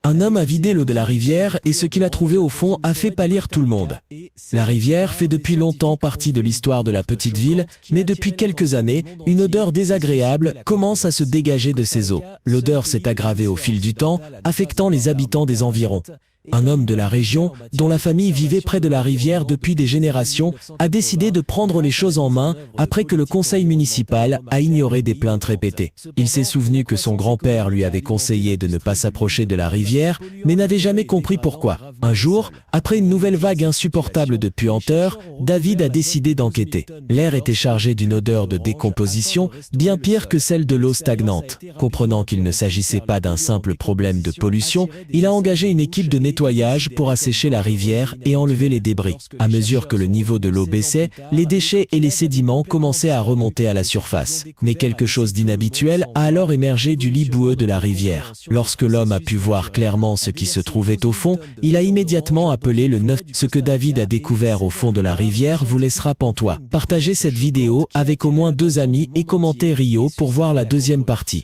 Un homme a vidé l'eau de la rivière et ce qu'il a trouvé au fond a fait pâlir tout le monde. La rivière fait depuis longtemps partie de l'histoire de la petite ville, mais depuis quelques années, une odeur désagréable commence à se dégager de ses eaux. L'odeur s'est aggravée au fil du temps, affectant les habitants des environs. Un homme de la région, dont la famille vivait près de la rivière depuis des générations, a décidé de prendre les choses en main après que le conseil municipal a ignoré des plaintes répétées. Il s'est souvenu que son grand-père lui avait conseillé de ne pas s'approcher de la rivière, mais n'avait jamais compris pourquoi. Un jour, après une nouvelle vague insupportable de puanteur, David a décidé d'enquêter. L'air était chargé d'une odeur de décomposition, bien pire que celle de l'eau stagnante. Comprenant qu'il ne s'agissait pas d'un simple problème de pollution, il a engagé une équipe de nettoyage pour assécher la rivière et enlever les débris. À mesure que le niveau de l'eau baissait, les déchets et les sédiments commençaient à remonter à la surface. Mais quelque chose d'inhabituel a alors émergé du lit boueux de la rivière. Lorsque l'homme a pu voir clairement ce qui se trouvait au fond, il a immédiatement appelé le 9. Ce que David a découvert au fond de la rivière vous laissera pantois. Partagez cette vidéo avec au moins 2 amis et commentez Rio pour voir la deuxième partie.